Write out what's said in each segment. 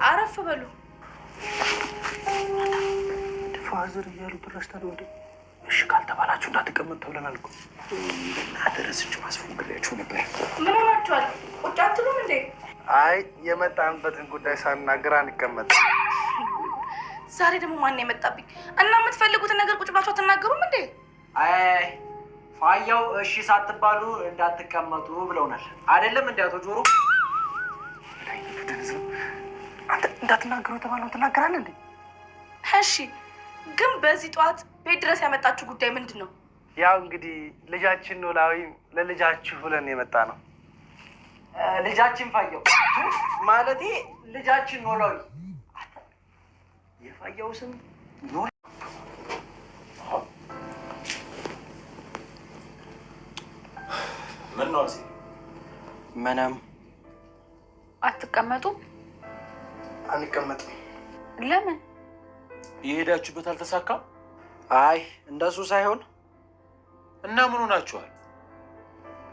አረፍ በሉ። ፋዘር እያሉ ትረስታል ወደ እሺ ካልተባላችሁ እንዳትቀመጡ ተብለናል እኮ። እናደረስችሁ አስፈንግሬያችሁ ነበር። ምን ሆናችኋል? ቁጭ አትሉም እንዴ? አይ የመጣንበትን ጉዳይ ሳናግር አንቀመጥ። ዛሬ ደግሞ ማን የመጣብኝ? እና የምትፈልጉትን ነገር ቁጭ ብላችሁ አትናገሩም እንዴ? አይ ፋያው እሺ ሳትባሉ እንዳትቀመጡ ብለውናል አይደለም እንዴ አቶ ጆሮ? አንተ እንዳትናገሩ የተባለውን ትናገራለህ እንዴ? እሺ ግን በዚህ ጠዋት ቤት ድረስ ያመጣችሁ ጉዳይ ምንድን ነው? ያው እንግዲህ ልጃችን ኖላዊ ለልጃችሁ ብለን የመጣ ነው። ልጃችን ፋያው ማለቴ ልጃችን ኖላዊ። የፋያው ስም ኖላዊ። ምን ነው? ምንም። አትቀመጡም? አንቀመጥም። ለምን? የሄዳችሁበት አልተሳካም? አይ እንደሱ ሳይሆን እና ምን ሆናችኋል?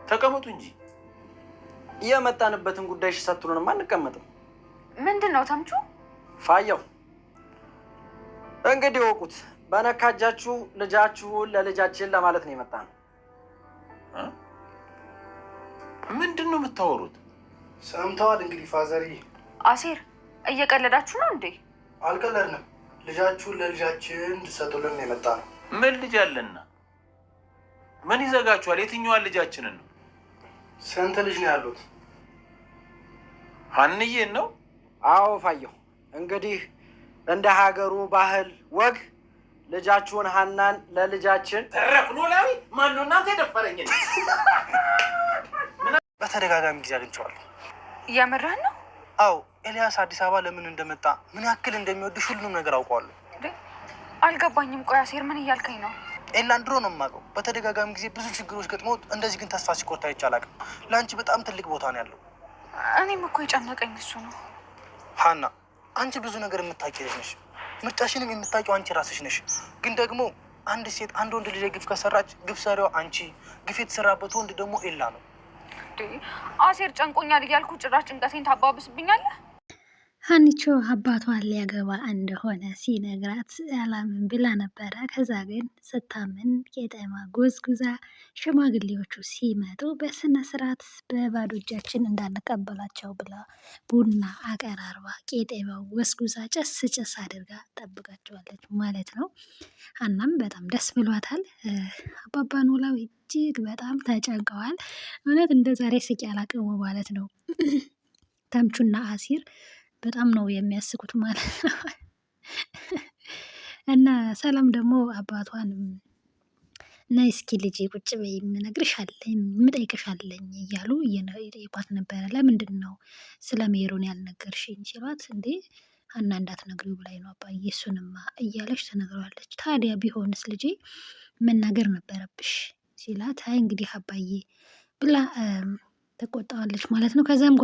ተቀመጡ እንጂ። የመጣንበትን ጉዳይ ሳትሉንም አንቀመጥም። ምንድን ነው ተምቹ? ፋያው እንግዲህ ወቁት። በነካጃችሁ ልጃችሁን ለልጃችን ለማለት ነው የመጣ ነው። ምንድን ነው የምታወሩት? ሰምተዋል እንግዲህ ፋዘሪ። አሴር እየቀለዳችሁ ነው እንዴ? አልቀለድንም። ልጃችሁን ለልጃችን እንድትሰጡልን ነው የመጣ ነው። ምን ልጅ አለና ምን ይዘጋችኋል? የትኛዋን ልጃችንን ነው? ስንት ልጅ ነው ያሉት? ሀንዬን ነው? አዎ ፋየው፣ እንግዲህ እንደ ሀገሩ ባህል ወግ ልጃችሁን ሀናን ለልጃችን ተረፍ። ኖላዊ ማነው እናንተ የደፈረኝ? በተደጋጋሚ ጊዜ አግኝቼዋለሁ። እያመራህን ነው? አዎ ኤልያስ አዲስ አበባ ለምን እንደመጣ ምን ያክል እንደሚወድሽ ሁሉንም ነገር አውቀዋለሁ። አልገባኝም። ቆይ አሴር ምን እያልከኝ ነው? ኤላን ድሮ ነው የማውቀው። በተደጋጋሚ ጊዜ ብዙ ችግሮች ገጥሞት እንደዚህ ግን ተስፋ ሲቆርጥ አይቼ አላውቅም። ለአንቺ በጣም ትልቅ ቦታ ነው ያለው። እኔም እኮ የጨነቀኝ እሱ ነው። ሀና አንቺ ብዙ ነገር የምታውቂ ልጅ ነሽ። ምርጫሽንም የምታውቂው አንቺ ራስሽ ነሽ። ግን ደግሞ አንድ ሴት አንድ ወንድ ልጅ ግፍ ከሰራች ግፍ ሰሪዋ አንቺ፣ ግፍ የተሰራበት ወንድ ደግሞ ኤላ ነው። አሴር ጨንቆኛል እያልኩ ጭራሽ ጭንቀቴን ታባብስብኛለህ። ሀኒቾ አባቷን ሊያገባ እንደሆነ ሲነግራት አላምን ብላ ነበረ። ከዛ ግን ስታምን ቄጠማ ጎዝጉዛ ሽማግሌዎቹ ሲመጡ በስነ ስርዓት በባዶ እጃችን እንዳንቀበላቸው ብላ ቡና አቀራርባ ቄጠማው ጎዝጉዛ ጭስ ጭስ አድርጋ ጠብቃቸዋለች ማለት ነው። ሀናም በጣም ደስ ብሏታል። አባባ ኖላዊ እጅግ በጣም ተጨንቀዋል። እውነት እንደ ዛሬ ስቄ አላቅሙ ማለት ነው። ተምቹና አሲር በጣም ነው የሚያስቁት ማለት ነው። እና ሰላም ደግሞ አባቷን ነይ እስኪ ልጄ ቁጭ በይ የምጠይቅሻለኝ እያሉ እየጠየቋት ነበረ። ለምንድን ነው ስለ ሜሮን ያልነገርሽኝ ሲሏት፣ እንዴ ሀና እንዳትነግሪው ብላኝ ነው አባዬ፣ እሱንማ እያለች ትነግረዋለች። ታዲያ ቢሆንስ ልጄ መናገር ነበረብሽ ሲላት፣ አይ እንግዲህ አባዬ ብላ ተቆጣዋለች ማለት ነው። ከዛም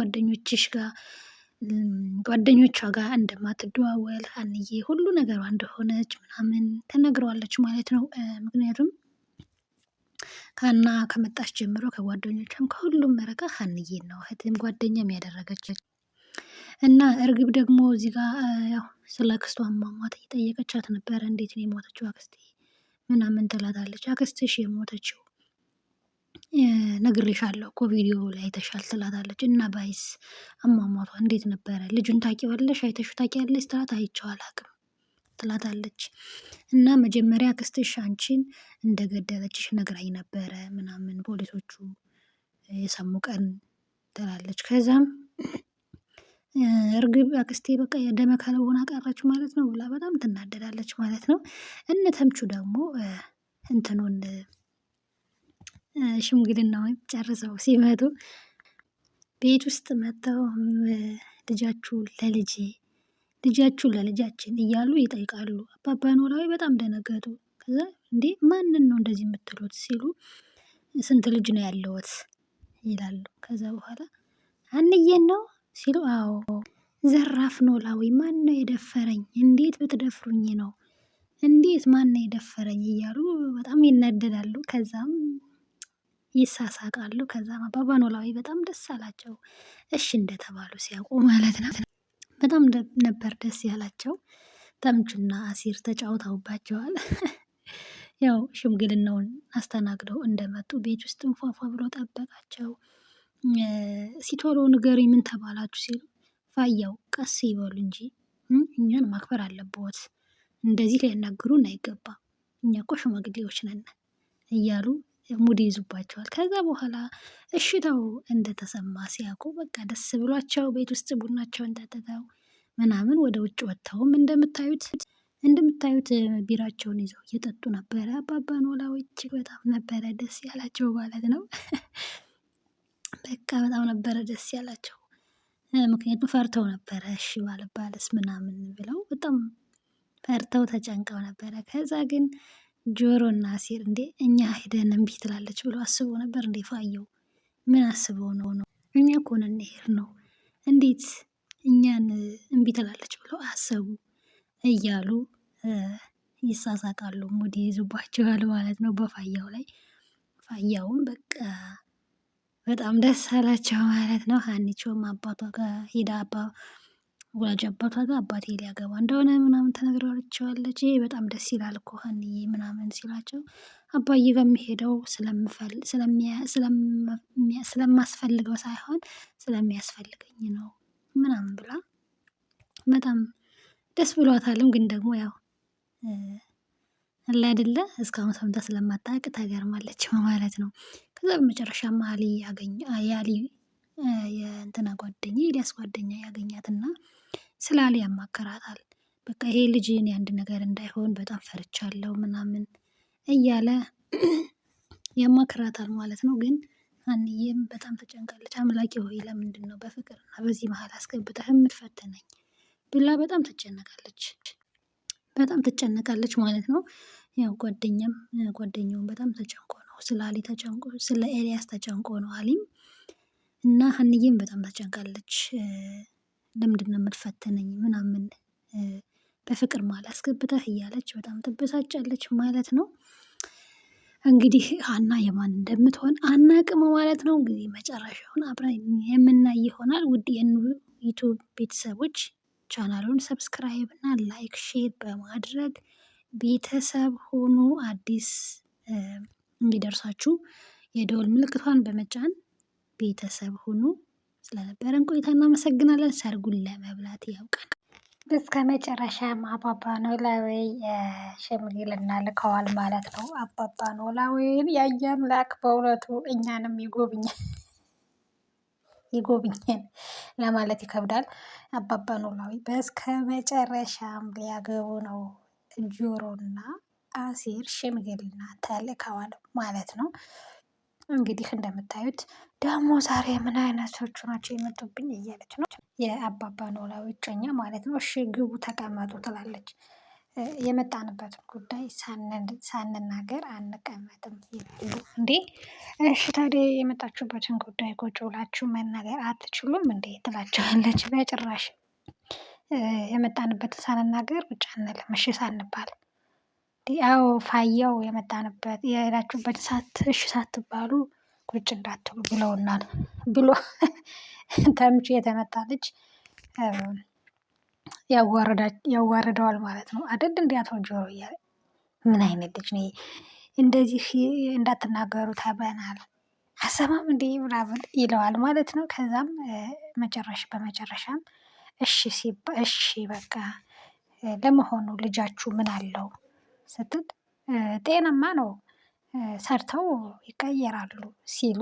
ጓደኞቿ ጋር እንደማትደዋወል ሀንዬ ሁሉ ነገሯ እንደሆነች ምናምን ተነግረዋለች ማለት ነው። ምክንያቱም ሀና ከመጣች ጀምሮ ከጓደኞቿም ከሁሉም መረቃ ሀንዬን ነው እህትም ጓደኛም ያደረገች እና እርግብ ደግሞ እዚህ ጋር ያው ስለ አክስቷ አሟሟት እየጠየቀቻት ነበረ። እንዴት ነው የሞተችው አክስቴ ምናምን ትላታለች። አክስትሽ የሞተችው ነግሬሻለሁ እኮ ቪዲዮ ላይ አይተሻል ትላታለች። እና ባይስ አሟሟቷ እንዴት ነበረ? ልጁን ታውቂዋለሽ? አይተሽው ታውቂያለሽ? ትላት። አይቼው አላውቅም ትላታለች። እና መጀመሪያ አክስትሽ አንቺን እንደገደለችሽ ነግራኝ ነበረ ምናምን ፖሊሶቹ የሰሙ ቀን ትላለች። ከዛም እርግብ አክስቴ በቃ የደመ ከለውና ቀረች ማለት ነው ብላ በጣም ትናደዳለች ማለት ነው። እነ ተምቹ ደግሞ እንትኑን ሽምግልናውን ጨርሰው ሲመጡ ቤት ውስጥ መጥተው ልጃችሁ ለልጃችን እያሉ ይጠይቃሉ። አባባ ኖላዊ በጣም ደነገጡ። ከዛ እንዴ ማንን ነው እንደዚህ የምትሉት ሲሉ፣ ስንት ልጅ ነው ያለዎት ይላሉ። ከዛ በኋላ ሀንዬን ነው ሲሉ፣ አዎ ዘራፍ ኖላዊ ማን ነው የደፈረኝ? እንዴት ብትደፍሩኝ ነው? እንዴት ማን ነው የደፈረኝ? እያሉ በጣም ይናደዳሉ። ከዛም ይሳሳቃሉ። ከዛም አባባ ኖላዊ በጣም ደስ አላቸው፣ እሺ እንደተባሉ ሲያውቁ ማለት ነው። በጣም ነበር ደስ ያላቸው። ተምቹና አሲር ተጫውተውባቸዋል። ያው ሽምግልናውን አስተናግደው እንደመጡ ቤት ውስጥ ፏፏ ብሎ ጠበቃቸው። ሲቶሎ ንገሩኝ ምን ተባላችሁ ሲሉ ፋያው ቀስ ይበሉ እንጂ እኛን ማክበር አለብዎት፣ እንደዚህ ሊያናግሩን አይገባም፣ እኛ እኮ ሽማግሌዎች ነን እያሉ ሙድ ይዙባቸዋል። ከዛ በኋላ እሽታው እንደተሰማ ሲያውቁ በቃ ደስ ብሏቸው ቤት ውስጥ ቡናቸውን ጠጥተው ምናምን ወደ ውጭ ወጥተውም እንደምታዩት ቢራቸውን ይዘው እየጠጡ ነበረ። አባባ ኖላዊ እጅግ በጣም ነበረ ደስ ያላቸው ማለት ነው። በቃ በጣም ነበረ ደስ ያላቸው። ምክንያቱም ፈርተው ነበረ እሺ ባልባልስ ምናምን ብለው በጣም ፈርተው ተጨንቀው ነበረ። ከዛ ግን ጆሮና አሲር እንዴ እኛ ሄደን እምቢ ትላለች ብሎ አስበው ነበር። እንዴ ፋየው ምን አስበው ነው? እኛ እኮ ነን ነው እንዴት እኛን እምቢ ትላለች ብሎ አሰቡ እያሉ ይሳሳቃሉ። ሙድ ይይዙባቸዋል ማለት ነው በፋያው ላይ። ፋያውም በቃ በጣም ደስ አላቸው ማለት ነው። ሀኒቾም አባቷ ጋር ሄዳ ወላጅ አባቷ ጋር አባቴ ሊያገባ እንደሆነ ምናምን ተነግረዋለች። ይሄ በጣም ደስ ይላል እኮ ሀኒዬ ምናምን ሲላቸው አባዬ ጋር የሚሄደው ስለማስፈልገው ሳይሆን ስለሚያስፈልገኝ ነው ምናምን ብላ በጣም ደስ ብሏታልም። ግን ደግሞ ያው አለ አይደለ እስካሁን ሰምታ ስለማታውቅ ተገርማለች ማለት ነው። ከዛ በመጨረሻም ያሊ የእንትና ጓደኛ ኤልያስ ጓደኛ ያገኛትና ስለ አሊ ያማከራታል። በቃ ይሄ ልጅ እኔ አንድ ነገር እንዳይሆን በጣም ፈርቻለሁ ምናምን እያለ ያማክራታል ማለት ነው። ግን ሀኒዬም በጣም ተጨንቃለች። አምላኬ ሆይ ለምንድን ነው በፍቅርና በዚህ መሀል አስገብተህ የምትፈትነኝ ብላ በጣም ትጨነቃለች ማለት ነው። ያው ጓደኛውን በጣም ተጨንቆ ነው ስለ አሊ ተጨንቆ ስለ ኤልያስ ተጨንቆ ነው አሊም እና ሀኒዬም በጣም ተጨንቃለች። ለምንድን ነው የምትፈትነኝ ምናምን በፍቅር መሀል አስገብተህ እያለች በጣም ትበሳጫለች ማለት ነው። እንግዲህ ሀና የማን እንደምትሆን አናቅም ማለት ነው። እንግዲህ መጨረሻውን አብረን የምናይ ይሆናል። ውድ የዩቱብ ቤተሰቦች ቻናሉን ሰብስክራይብ እና ላይክ ሼር በማድረግ ቤተሰብ ሆኖ አዲስ እንዲደርሳችሁ የደወል ምልክቷን በመጫን ቤተሰብ ሆኖ ስለነበረን ቆይታ እናመሰግናለን። ሰርጉን ለመብላት ያውቃል። እስከ መጨረሻም አባባ ኖላዊ ሽምግልና ልከዋል ማለት ነው። አባባ ኖላዊን ያየ አምላክ በእውነቱ እኛንም ይጎብኘን ለማለት ይከብዳል። አባባ ኖላዊ በስከ መጨረሻም ሊያገቡ ነው። ጆሮና አሲር ሽምግልና ተልከዋል ማለት ነው። እንግዲህ እንደምታዩት ደግሞ ዛሬ ምን አይነቶቹ ናቸው የመጡብኝ እያለች ነው የአባባ ኖላዊ እጮኛ ማለት ነው። እሺ ግቡ ተቀመጡ ትላለች። የመጣንበትን ጉዳይ ሳንናገር አንቀመጥም ይላሉ። እንዴ እሺ ታዲያ የመጣችሁበትን ጉዳይ ቁጭ ብላችሁ መናገር አትችሉም እንዴ ትላቸዋለች። በጭራሽ የመጣንበትን ሳንናገር ቁጭ አንልም እሺ ሳንባል። ያው ፋያው የመጣንበት የሄዳችሁበት እሺ ሳትባሉ ቁጭ እንዳትሉ ብለውናል ብሎ ተምቹ የተመታ ልጅ ያዋርደዋል ማለት ነው። አይደል እንዴ አቶ ጆሮ እያለ ምን አይነት ልጅ ነው እንደዚህ እንዳትናገሩ ተብለናል አሰማም እንዴ ምናምን ይለዋል ማለት ነው። ከዛም በመጨረሻም እሺ በቃ ለመሆኑ ልጃችሁ ምን አለው ስትል ጤናማ ነው ሰርተው ይቀየራሉ ሲሉ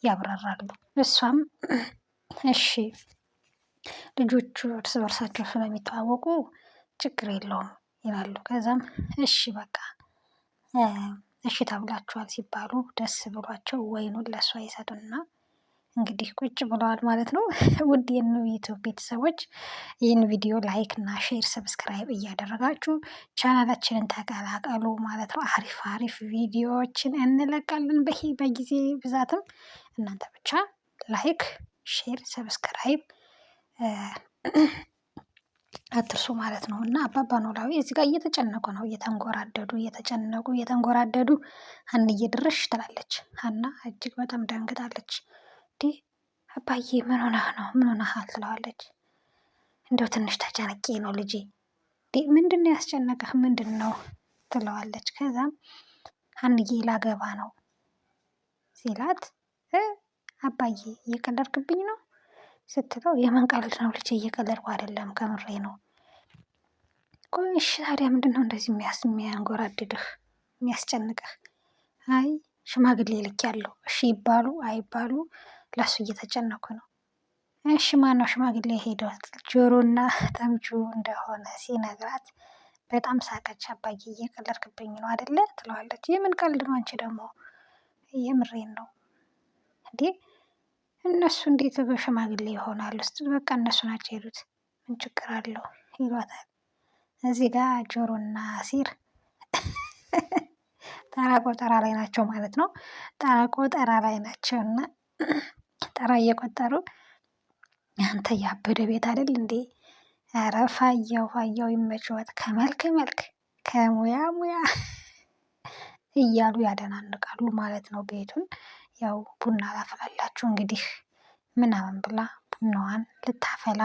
ያብራራሉ። እሷም እሺ ልጆቹ እርስ በርሳቸው ስለሚተዋወቁ ችግር የለውም ይላሉ። ከዛም እሺ በቃ እሺ ተብላችኋል ሲባሉ ደስ ብሏቸው ወይኑን ለእሷ ይሰጡና እንግዲህ ቁጭ ብለዋል ማለት ነው። ውድ የዩቲዩብ ቤተሰቦች ይህን ቪዲዮ ላይክ እና ሼር ሰብስክራይብ እያደረጋችሁ ቻናላችንን ተቀላቀሉ ማለት ነው። አሪፍ ቪዲዮዎችን እንለቃለን በጊዜ ብዛትም እናንተ ብቻ ላይክ ሼር ሰብስክራይብ አትርሱ ማለት ነው። እና አባባ ኖላዊ እዚህ ጋር እየተጨነቁ ነው። እየተንጎራደዱ ሀንዬ ድርሽ ትላለች። ሀና እጅግ በጣም ደንግጣለች። እንዴ አባዬ ምን ሆነህ ነው? ምን ሆነሃል? ትለዋለች። እንደው ትንሽ ተጨነቄ ነው ልጄ። ምንድን ነው ያስጨነቀህ? ምንድን ነው ትለዋለች። ከዛም ሀንዬ ላገባ ነው ሲላት አባዬ እየቀለድክብኝ ነው ስትለው የምን ቀልድ ነው ልጄ? እየቀለድኩ አይደለም ከምሬ ነው። ቆይ እሺ ታዲያ ምንድን ነው እንደዚህ የሚያንጎራድድህ የሚያስጨንቅህ? አይ ሽማግሌ ልኬያለሁ፣ እሺ ይባሉ አይባሉ ለሱ እየተጨነኩ ነው። እሺ ማነው ሽማግሌ ሄደው? ጆሮና ተምቹ እንደሆነ ሲነግራት በጣም ሳቀች። አባዬ እየቀለድክብኝ ነው አደለ ትለዋለች። የምን ቀልድ ነው አንቺ ደግሞ? የምሬን ነው እንዴ እነሱ እንዴት በሽማግሌ ይሆናሉ? በቃ እነሱ ናቸው የሄዱት፣ ምን ችግር አለው ይሏታል። እዚህ ጋር ጆሮና አሲር ተራ ቆጠራ ላይ ናቸው ማለት ነው። ተራ ቆጠራ ላይ ናቸው እና ተራ እየቆጠሩ አንተ ያበደ ቤት አይደል እንዴ? ኧረ ፋያው ይመችወት፣ ከመልክ መልክ ከሙያ ሙያ እያሉ ያደናንቃሉ ማለት ነው ቤቱን። ያው ቡና ላፈላላችሁ እንግዲህ ምናምን ብላ ቡናዋን ልታፈላ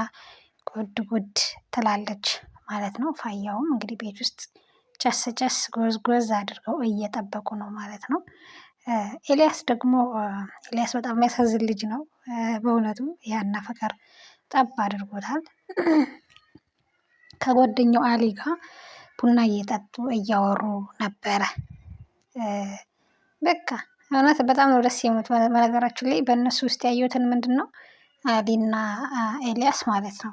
ጎድ ጎድ ትላለች ማለት ነው። ፋያውም እንግዲህ ቤት ውስጥ ጨስ ጨስ ጎዝ ጎዝ አድርገው እየጠበቁ ነው ማለት ነው። ኤልያስ ደግሞ ኤልያስ በጣም የሚያሳዝን ልጅ ነው በእውነቱ። ያና ፍቅር ጠብ አድርጎታል። ከጓደኛው አሊ ጋር ቡና እየጠጡ እያወሩ ነበረ። በቃ እውነት በጣም ነው ደስ የሙት። በነገራችን ላይ በእነሱ ውስጥ ያየሁትን ምንድን ነው አሊና ኤልያስ ማለት ነው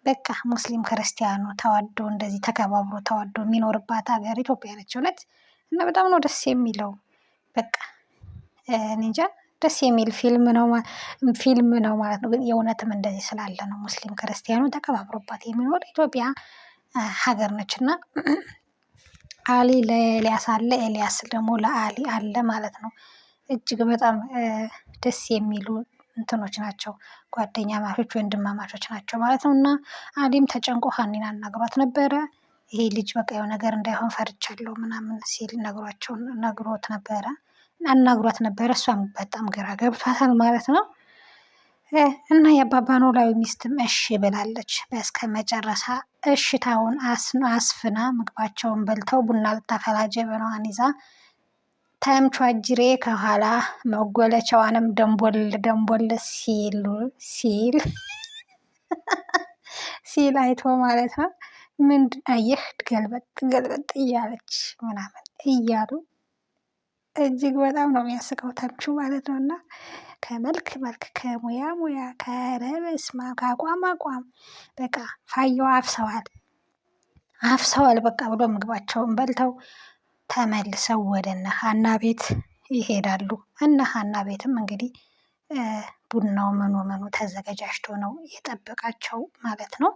በቃ ሙስሊም ክርስቲያኑ ተዋዶ እንደዚህ ተከባብሮ ተዋዶ የሚኖርባት ሀገር ኢትዮጵያ ነች እውነት። እና በጣም ነው ደስ የሚለው። በቃ እኔ እንጃ ደስ የሚል ፊልም ነው ማለት ነው። ግን የእውነትም እንደዚህ ስላለ ነው ሙስሊም ክርስቲያኑ ተከባብሮባት የሚኖር ኢትዮጵያ ሀገር ነች። እና አሊ ለኤልያስ አለ፣ ኤልያስ ደግሞ ለአሊ አለ ማለት ነው። እጅግ በጣም ደስ የሚሉ እንትኖች ናቸው። ጓደኛ ማቾች ወንድማማቾች ናቸው ማለት ነው። እና አሊም ተጨንቆ ሀኒን አናግሯት ነበረ። ይሄ ልጅ በቃ የሆነ ነገር እንዳይሆን ፈርቻለሁ ምናምን ሲል ነግሮት ነበረ፣ አናግሯት ነበረ። እሷም በጣም ግራ ገብቷታል ማለት ነው። እና የአባባ ኖላዊ ሚስትም እሺ ብላለች። በስከ መጨረሻ እሽታውን አስፍና ምግባቸውን በልተው ቡና ልታፈላ ጀበናዋን ይዛ ተምቹ አጅሬ ከኋላ መጎለቻዋንም ደንቦል ሲል አይቶ ማለት ነው። ምንድን አየህ ገልበጥ እያለች ምናምን እያሉ እጅግ በጣም ነው የሚያስቀው ተምቹ ማለት ነው። እና ከመልክ መልክ ከሙያ ሙያ ከረበስማ ከአቋም በቃ ፋየው አፍሰዋል በቃ ብሎ ምግባቸውን በልተው ተመልሰው ወደ እነ ሀና ቤት ይሄዳሉ። እነ ሀና ቤትም እንግዲህ ቡናው ምኑ ተዘገጃጅቶ ነው የጠበቃቸው ማለት ነው።